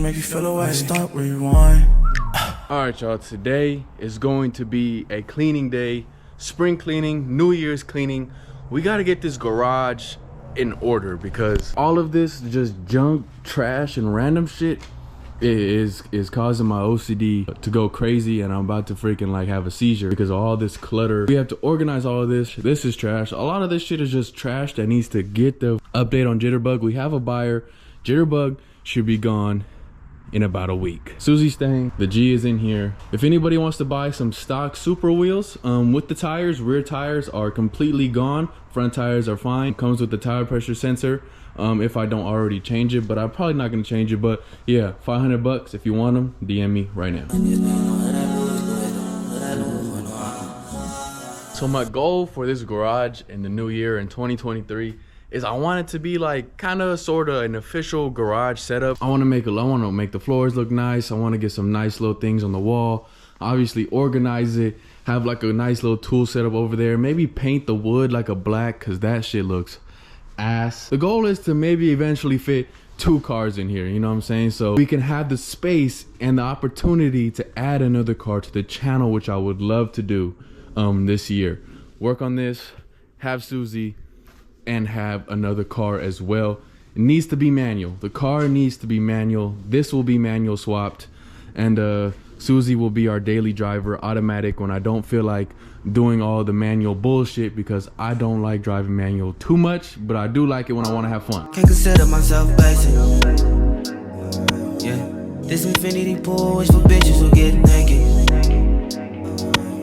make you feel away. Stop, rewind. Alright y'all, today is going to be a cleaning day. Spring cleaning, New Year's cleaning. We gotta get this garage in order because all of this just junk, trash, and random shit is causing my OCD to go crazy, and I'm about to freaking like have a seizure because of all this clutter. We have to organize all of this. This is trash. A lot of this shit is just trash that needs to get the update on Jitterbug. We have a buyer. Jitterbug should be gone in about a week. Susie's staying. The G is in here. If anybody wants to buy some stock Super wheels with the tires, rear tires are completely gone. Front tires are fine. Comes with the tire pressure sensor. If I don't already change it, but I'm probably not gonna change it. But yeah, 500 bucks. If you want them, DM me right now. So my goal for this garage in the new year in 2023 is I want it to be like kind of sort of an official garage setup. I want to make the floors look nice. I want to get some nice little things on the wall. Obviously organize it, have like a nice little tool setup over there. Maybe paint the wood like a black because that shit looks ass. The goal is to maybe eventually fit 2 cars in here, you know what I'm saying? So we can have the space and the opportunity to add another car to the channel, which I would love to do this year. Work on this, have Susie, and have another car as well. It needs to be manual. The car needs to be manual. This will be manual swapped, and Susie will be our daily driver, automatic, when I don't feel like doing all the manual bullshit, because I don't like driving manual too much, but I do like it when I want to have fun. Can't consider myself basic. Yeah, this infinity pool is for bitches who get naked.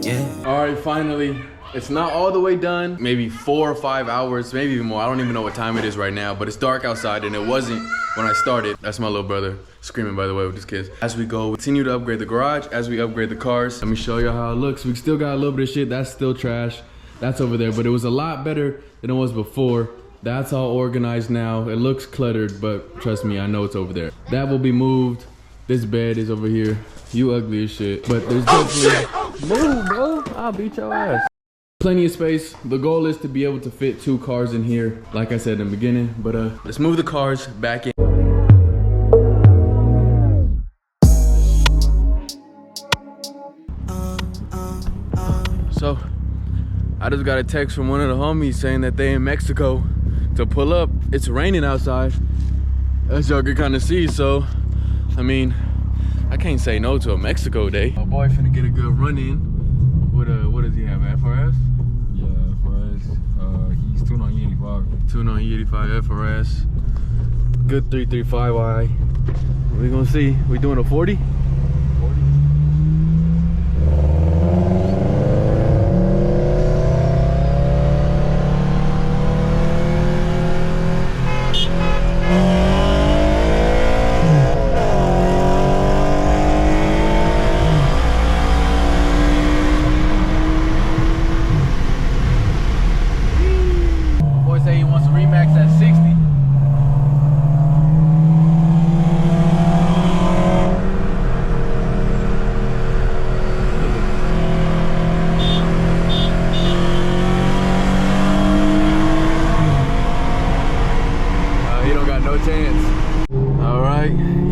Yeah. All right, finally. It's not all the way done, maybe 4 or 5 hours, maybe even more. I don't even know what time it is right now, but it's dark outside and it wasn't when I started. That's my little brother screaming, by the way, with his kids. As we go, continue to upgrade the garage, as we upgrade the cars. Let me show you how it looks. We still got a little bit of shit. That's still trash. That's over there, but it was a lot better than it was before. That's all organized now. It looks cluttered, but trust me, I know it's over there. That will be moved. This bed is over here. You ugly as shit, but there's definitely... Move, bro. I'll beat your ass. Plenty of space. The goal is to be able to fit 2 cars in here, like I said in the beginning. But let's move the cars back in. So I just got a text from one of the homies saying that they in Mexico to pull up. It's raining outside, as y'all can kind of see. So I mean, I can't say no to a Mexico day. My boy finna get a good run in. What does he have, FRS? Yeah, FRS. He's tuned on E85. Tuned on E85 FRS. Good 335i. We gonna see. We doing a 40? 40.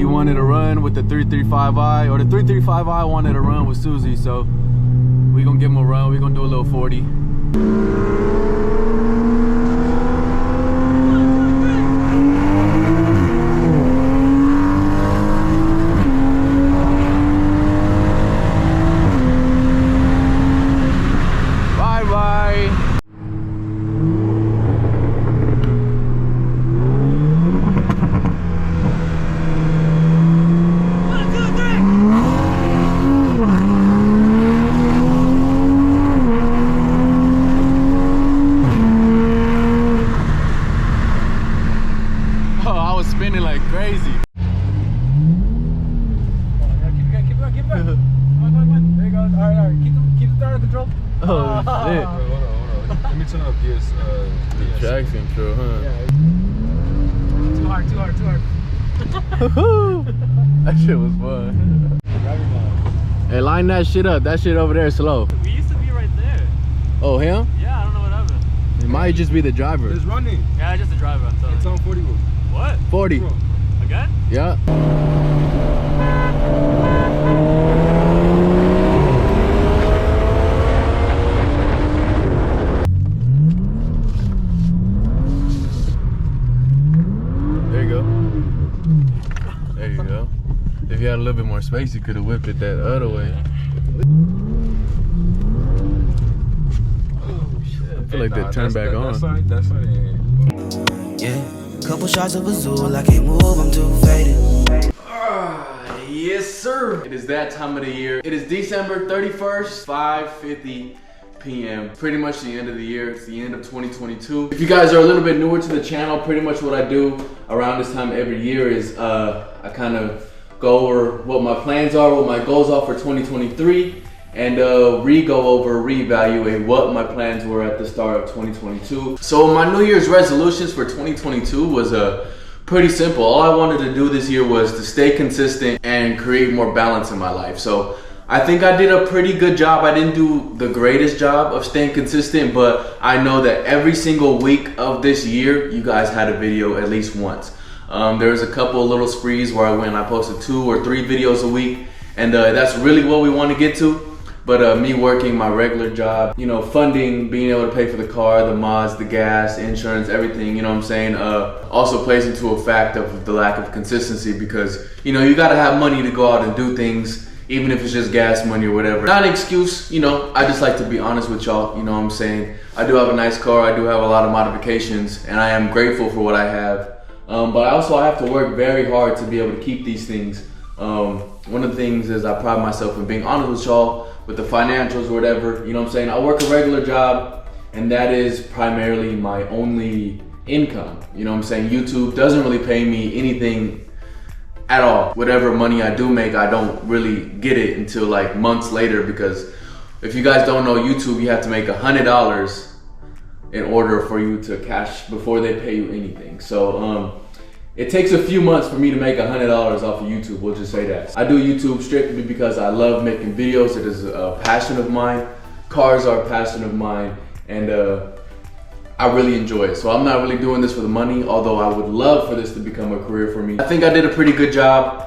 Wanted to run with the 335i, or the 335i wanted to run with Susie, so we gonna give him a run. We gonna do a little 40. Bye bye. Spinning like crazy. Keep going. Come on. There you go. All right. Keep the throttle control. Oh, shit. Hold on. Let me turn up gears. Traction control, huh? Yeah. Too hard. That shit was fun. Hey, line that shit up. That shit over there is slow. We used to be right there. Oh, him? Yeah, I don't know what happened. It might just be the driver. It's running. Yeah, just the driver. It's on 40. What? 40. Again? Yeah. a little bit more space, you could have whipped it that other way. I feel like they turned back on. That side. Yeah, couple shots of Azul, I can't move, I'm too faded. Yes, sir. It is that time of the year. It is December 31st, 5:50 p.m. Pretty much the end of the year. It's the end of 2022. If you guys are a little bit newer to the channel, pretty much what I do around this time every year is I kind of go over what my plans are, what my goals are for 2023, and reevaluate what my plans were at the start of 2022. So my New Year's resolutions for 2022 was pretty simple. All I wanted to do this year was to stay consistent and create more balance in my life. So I think I did a pretty good job. I didn't do the greatest job of staying consistent, but I know that every single week of this year, you guys had a video at least once. There was a couple of little sprees where I posted 2 or 3 videos a week, and that's really what we want to get to. But me working my regular job, you know, funding, being able to pay for the car, the mods, the gas, insurance, everything, you know what I'm saying, also plays into a fact of the lack of consistency, because, you know, you gotta have money to go out and do things, even if it's just gas money or whatever. Not an excuse, you know, I just like to be honest with y'all, you know what I'm saying. I do have a nice car, I do have a lot of modifications, and I am grateful for what I have. But I have to work very hard to be able to keep these things. One of the things is I pride myself in being honest with y'all, with the financials or whatever, you know what I'm saying. I work a regular job, and that is primarily my only income. You know what I'm saying. YouTube doesn't really pay me anything at all. Whatever money I do make, I don't really get it until like months later, because if you guys don't know YouTube, you have to make $100 in order for you to cash before they pay you anything. So it takes a few months for me to make $100 off of YouTube, we'll just say that. I do YouTube strictly because I love making videos. It is a passion of mine. Cars are a passion of mine, and I really enjoy it. So I'm not really doing this for the money, although I would love for this to become a career for me. I think I did a pretty good job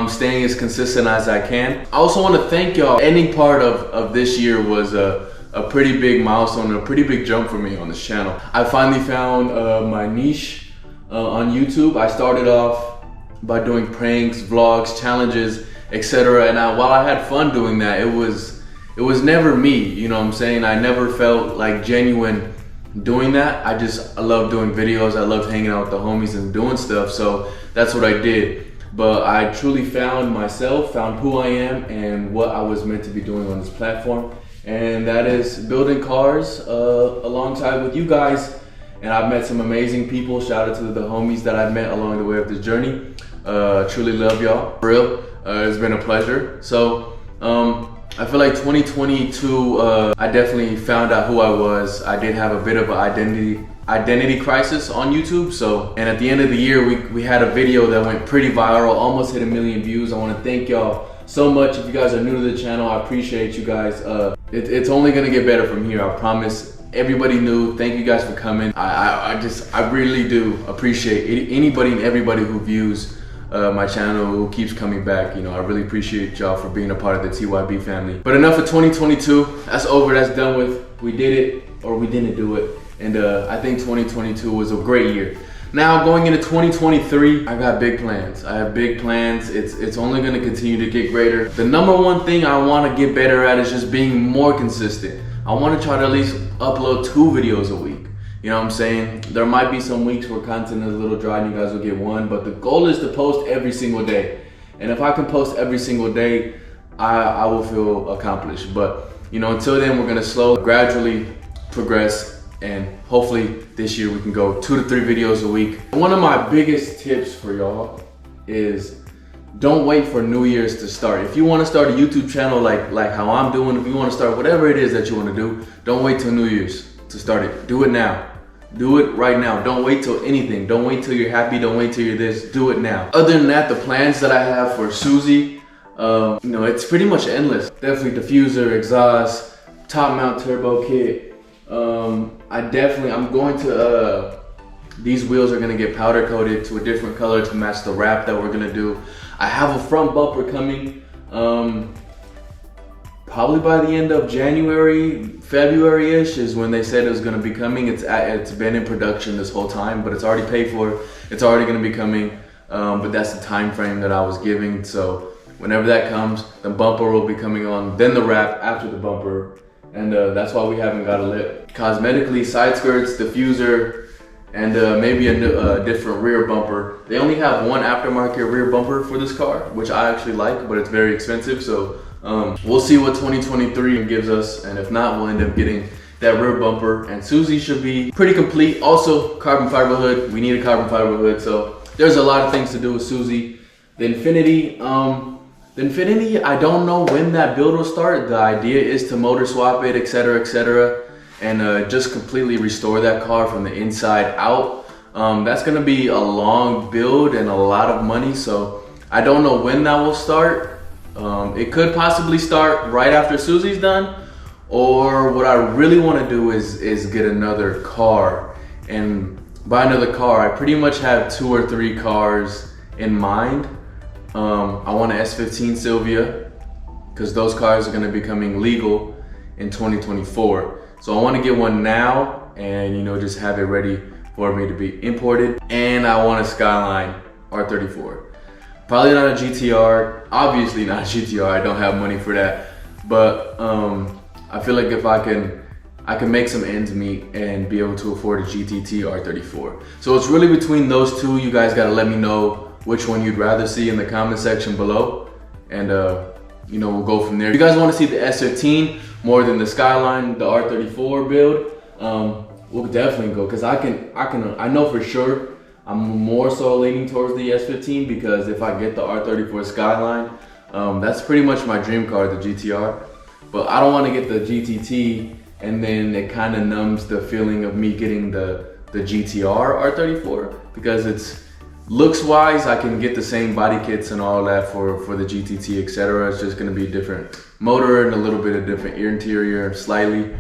staying as consistent as I can. I also want to thank y'all. Ending part of this year was a pretty big milestone, a pretty big jump for me on this channel. I finally found my niche on YouTube. I started off by doing pranks, vlogs, challenges, etc. And while I had fun doing that, it was never me, you know what I'm saying? I never felt like genuine doing that. I love doing videos. I love hanging out with the homies and doing stuff. So that's what I did. But I truly found myself, found who I am and what I was meant to be doing on this platform. And that is building cars alongside with you guys. And I've met some amazing people. Shout out to the homies that I've met along the way of this journey. Truly love y'all, for real. It's been a pleasure. So I feel like 2022, I definitely found out who I was. I did have a bit of an identity crisis on YouTube. And at the end of the year, we had a video that went pretty viral, almost hit 1 million views. I want to thank y'all so much. If you guys are new to the channel, I appreciate you guys. It's only gonna get better from here, I promise. Everybody new, thank you guys for coming. I really do appreciate anybody and everybody who views my channel, who keeps coming back. You know, I really appreciate y'all for being a part of the TYB family. But enough of 2022, that's over, that's done with. We did it, or we didn't do it. And I think 2022 was a great year. Now going into 2023, I got big plans. I have big plans. It's only gonna continue to get greater. The number one thing I wanna get better at is just being more consistent. I want to try to at least upload 2 videos a week. You know what I'm saying? There might be some weeks where content is a little dry and you guys will get 1, but the goal is to post every single day. And if I can post every single day, I will feel accomplished. But, you know, until then, we're going to gradually progress, and hopefully this year we can go 2 to 3 videos a week. One of my biggest tips for y'all is don't wait for New Year's to start. If you want to start a YouTube channel like how I'm doing, if you want to start whatever it is that you want to do, don't wait till New Year's to start it. Do it now. Do it right now. Don't wait till anything. Don't wait till you're happy. Don't wait till you're this. Do it now. Other than that, the plans that I have for Susie, you know, it's pretty much endless. Definitely diffuser, exhaust, top mount turbo kit. I'm going to, these wheels are gonna get powder coated to a different color to match the wrap that we're gonna do. I have a front bumper coming, probably by the end of January, February-ish is when they said it was gonna be coming. It's been in production this whole time, but it's already paid for. It's already gonna be coming, but that's the time frame that I was giving. So Whenever that comes, the bumper will be coming on, then the wrap after the bumper. And that's why we haven't got a lip. Cosmetically, side skirts, diffuser, and maybe a different rear bumper. They only have one aftermarket rear bumper for this car, which I actually like, but it's very expensive. So we'll see what 2023 gives us. And if not, we'll end up getting that rear bumper. And Susie should be pretty complete. Also, carbon fiber hood. We need a carbon fiber hood. So there's a lot of things to do with Susie. The Infinity, I don't know when that build will start. The idea is to motor swap it, etc., and just completely restore that car from the inside out. That's gonna be a long build and a lot of money, so I don't know when that will start. It could possibly start right after Susie's done, or what I really wanna do is get another car. And by another car, I pretty much have 2 or 3 cars in mind. I want an S15 Sylvia, because those cars are going to be becoming legal in 2024. So I want to get one now and, you know, just have it ready for me to be imported. And I want a Skyline R34. Probably not a GTR, obviously not a GTR, I don't have money for that. But I feel like if I can make some ends meet and be able to afford a GTT R34. So it's really between those two. You guys gotta let me know which one you'd rather see in the comment section below, and you know, we'll go from there. If you guys want to see the S15 more than the Skyline, the R34 build, we'll definitely go, because I know for sure I'm more so leaning towards the S15, because if I get the R34 Skyline, that's pretty much my dream car, the GTR. But I don't want to get the GTT and then it kind of numbs the feeling of me getting the GTR R34, because it's looks wise, I can get the same body kits and all that for the GTT, etc. It's just gonna be a different motor and a little bit of different interior, slightly.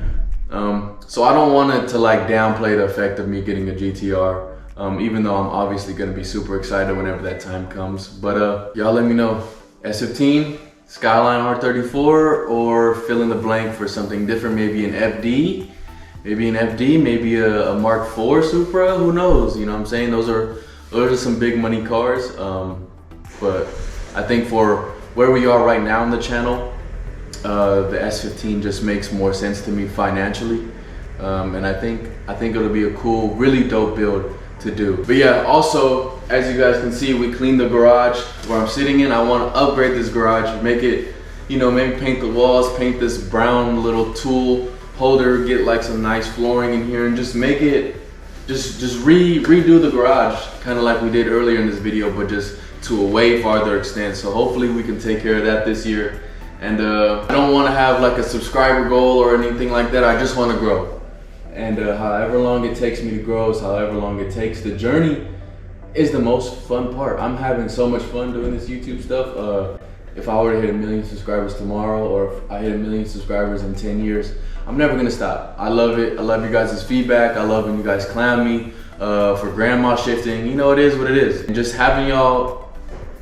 So I don't want it to like downplay the effect of me getting a GTR, even though I'm obviously gonna be super excited whenever that time comes. But y'all let me know, S15, Skyline R34, or fill in the blank for something different, maybe an FD, maybe a Mark IV Supra, who knows, you know what I'm saying? Those are some big money cars, but I think for where we are right now on the channel, the S15 just makes more sense to me financially, and I think it'll be a cool, really dope build to do. But yeah, also, as you guys can see, we cleaned the garage where I'm sitting in. I want to upgrade this garage, make it, you know, maybe paint the walls, paint this brown little tool holder, get like some nice flooring in here, and just make it redo the garage, kind of like we did earlier in this video, but just to a way farther extent. So hopefully we can take care of that this year. And I don't want to have like a subscriber goal or anything like that. I just want to grow, and however long it takes me to grow is however long it takes. The journey is the most fun part. I'm having so much fun doing this YouTube stuff. If I were to hit 1 million subscribers tomorrow, or if I hit 1 million subscribers in 10 years, I'm never gonna stop. I love it. I love you guys' feedback. I love when you guys clown me for grandma shifting. You know, it is what it is. And just having y'all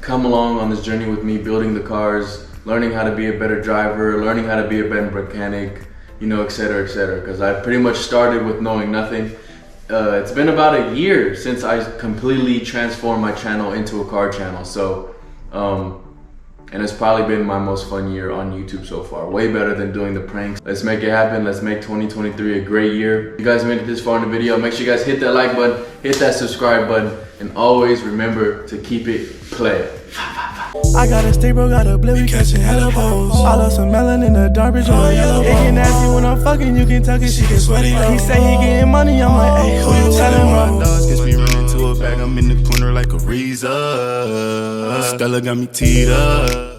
come along on this journey with me, building the cars, learning how to be a better driver, learning how to be a better mechanic, you know, etc., etc. Because I pretty much started with knowing nothing. It's been about a year since I completely transformed my channel into a car channel. So, and it's probably been my most fun year on YouTube so far. Way better than doing the pranks. Let's make it happen. Let's make 2023 a great year. If you guys made it this far in the video, make sure you guys hit that like button, hit that subscribe button, and always remember to keep it playing. I got a stay bro, got a blip, we catching hella poles. I love some melon in the dark, bitch, on yellow. It get nasty when I'm fucking, you can tuck it, she get sweaty. He say he getting money, I'm like, hey, who you telling? My dogs catch me running to a bag, I'm in the corner like a Reza. Stella got me teed up.